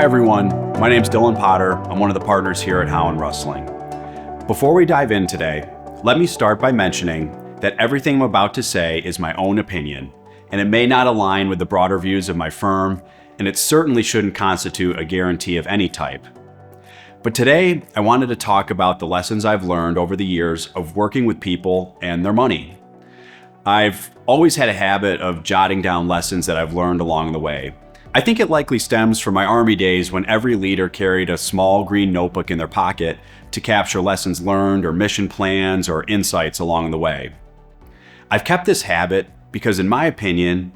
Hi everyone, my name's Dylan Potter. I'm one of the partners here at Howe & Rustling. Before we dive in today, let me start by mentioning that everything I'm about to say is my own opinion, and it may not align with the broader views of my firm, and it certainly shouldn't constitute a guarantee of any type. But today, I wanted to talk about the lessons I've learned over the years of working with people and their money. I've always had a habit of jotting down lessons that I've learned along the way. I think it likely stems from my Army days when every leader carried a small green notebook in their pocket to capture lessons learned or mission plans or insights along the way. I've kept this habit because, in my opinion,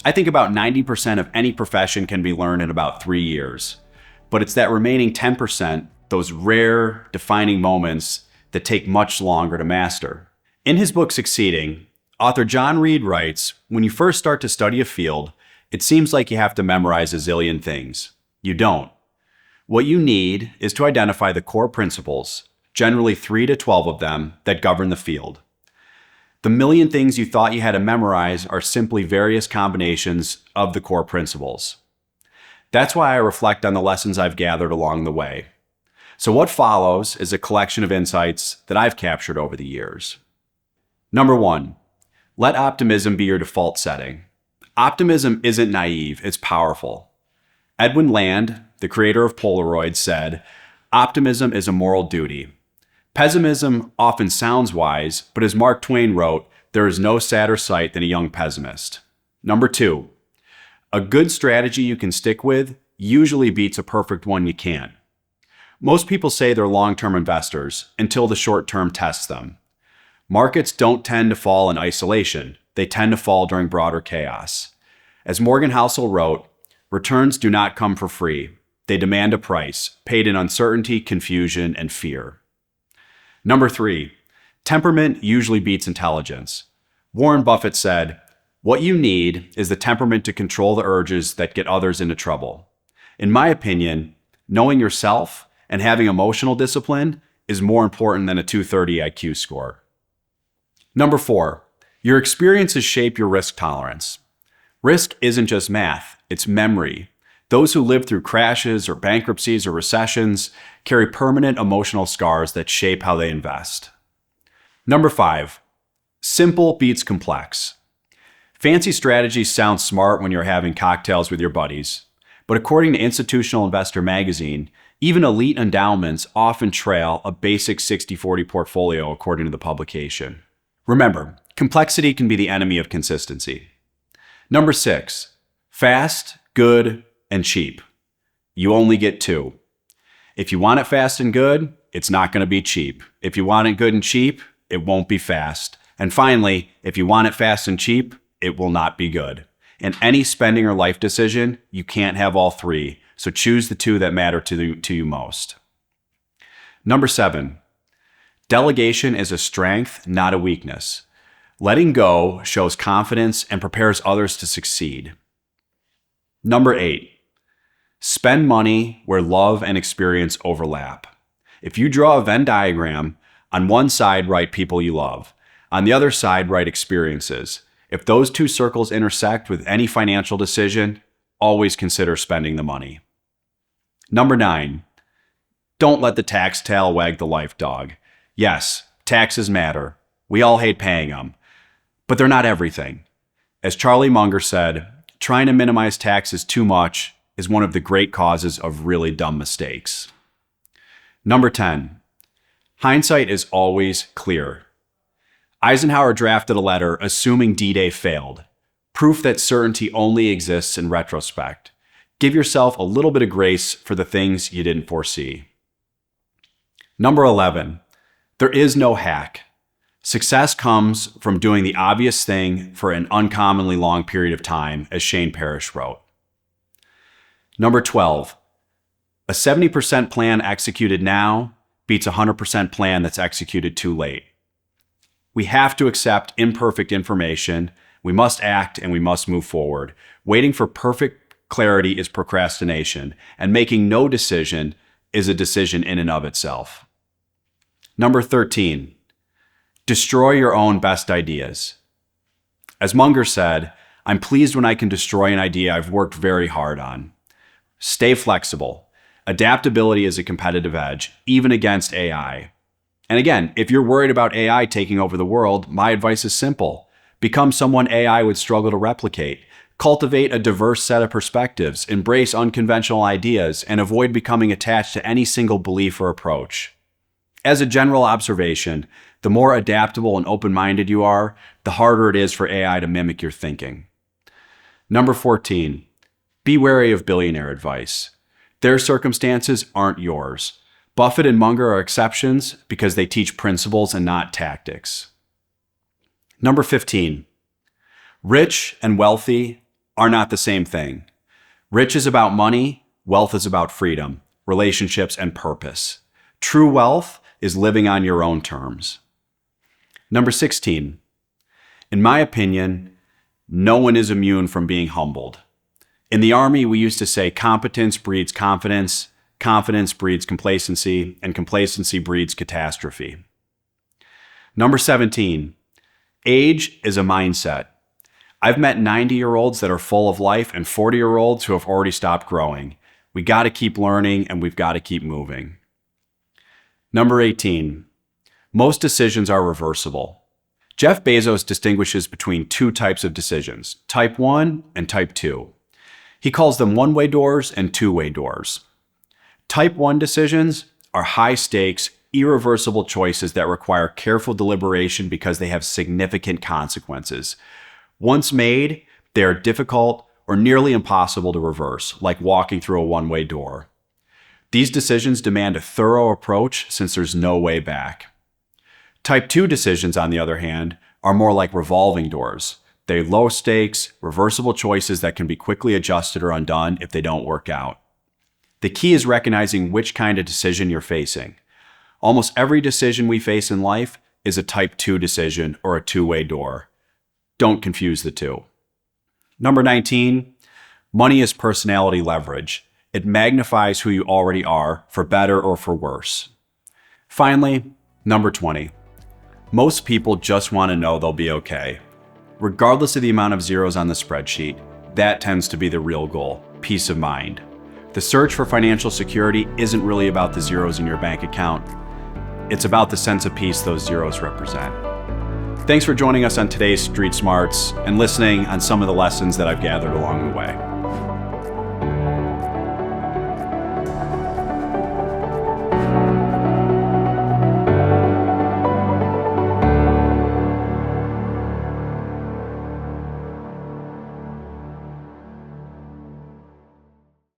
I think about 90% of any profession can be learned in about 3 years. But it's that remaining 10%, those rare, defining moments, that take much longer to master. In his book Succeeding, author John Reed writes, when you first start to study a field, it seems like you have to memorize a zillion things. You don't. What you need is to identify the core principles, generally 3 to 12 of them, that govern the field. The million things you thought you had to memorize are simply various combinations of the core principles. That's why I reflect on the lessons I've gathered along the way. So what follows is a collection of insights that I've captured over the years. Number 1, let optimism be your default setting. Optimism isn't naive, it's powerful. Edwin Land, the creator of Polaroid, said, "Optimism is a moral duty." Pessimism often sounds wise, but as Mark Twain wrote, there is no sadder sight than a young pessimist. Number 2, a good strategy you can stick with usually beats a perfect one you can't. Most people say they're long-term investors until the short-term tests them. Markets don't tend to fall in isolation. They tend to fall during broader chaos. As Morgan Housel wrote, returns do not come for free. They demand a price, paid in uncertainty, confusion, and fear. Number 3, temperament usually beats intelligence. Warren Buffett said, "What you need is the temperament to control the urges that get others into trouble." In my opinion, knowing yourself and having emotional discipline is more important than a 230 IQ score. Number 4, your experiences shape your risk tolerance. Risk isn't just math, it's memory. Those who live through crashes or bankruptcies or recessions carry permanent emotional scars that shape how they invest. Number 5, simple beats complex. Fancy strategies sound smart when you're having cocktails with your buddies, but according to Institutional Investor magazine, even elite endowments often trail a basic 60-40 portfolio according to the publication. Remember, complexity can be the enemy of consistency. Number 6, fast, good, and cheap. You only get 2. If you want it fast and good, it's not going to be cheap. If you want it good and cheap, it won't be fast. And finally, if you want it fast and cheap, it will not be good. In any spending or life decision, you can't have all 3, so choose the 2 that matter to you most. Number 7, delegation is a strength, not a weakness. Letting go shows confidence and prepares others to succeed. Number 8, spend money where love and experience overlap. If you draw a Venn diagram, on one side write people you love, on the other side write experiences. If those 2 circles intersect with any financial decision, always consider spending the money. Number 9, don't let the tax tail wag the life dog. Yes, taxes matter. We all hate paying them. But they're not everything. As Charlie Munger said, trying to minimize taxes too much is one of the great causes of really dumb mistakes. Number 10, hindsight is always clear. Eisenhower drafted a letter assuming D-Day failed, proof that certainty only exists in retrospect. Give yourself a little bit of grace for the things you didn't foresee. Number 11, there is no hack. Success comes from doing the obvious thing for an uncommonly long period of time, as Shane Parrish wrote. Number 12, a 70% plan executed now beats a 100% plan that's executed too late. We have to accept imperfect information, we must act, and we must move forward. Waiting for perfect clarity is procrastination, and making no decision is a decision in and of itself. Number 13, destroy your own best ideas. As Munger said, I'm pleased when I can destroy an idea I've worked very hard on. Stay flexible. Adaptability is a competitive edge, even against AI. And again, if you're worried about AI taking over the world, my advice is simple. Become someone AI would struggle to replicate. Cultivate a diverse set of perspectives, embrace unconventional ideas, and avoid becoming attached to any single belief or approach. As a general observation, the more adaptable and open-minded you are, the harder it is for AI to mimic your thinking. Number 14, be wary of billionaire advice. Their circumstances aren't yours. Buffett and Munger are exceptions because they teach principles and not tactics. Number 15, rich and wealthy are not the same thing. Rich is about money, wealth is about freedom, relationships, and purpose. True wealth is living on your own terms. Number 16, in my opinion, no one is immune from being humbled. In the Army, we used to say competence breeds confidence, confidence breeds complacency, and complacency breeds catastrophe. Number 17, age is a mindset. I've met 90-year-olds that are full of life and 40-year-olds who have already stopped growing. We got to keep learning and we've got to keep moving. Number 18, most decisions are reversible. Jeff Bezos distinguishes between two types of decisions, type 1 and type 2. He calls them one-way doors and two-way doors. Type 1 decisions are high-stakes, irreversible choices that require careful deliberation because they have significant consequences. Once made, they are difficult or nearly impossible to reverse, like walking through a one-way door. These decisions demand a thorough approach since there's no way back. Type 2 decisions, on the other hand, are more like revolving doors. They're low-stakes, reversible choices that can be quickly adjusted or undone if they don't work out. The key is recognizing which kind of decision you're facing. Almost every decision we face in life is a type 2 decision or a two-way door. Don't confuse the two. Number 19, money is personality leverage. It magnifies who you already are, for better or for worse. Finally, number 20, most people just want to know they'll be okay. Regardless of the amount of zeros on the spreadsheet, that tends to be the real goal, peace of mind. The search for financial security isn't really about the zeros in your bank account. It's about the sense of peace those zeros represent. Thanks for joining us on today's Street Smarts and listening on some of the lessons that I've gathered along the way.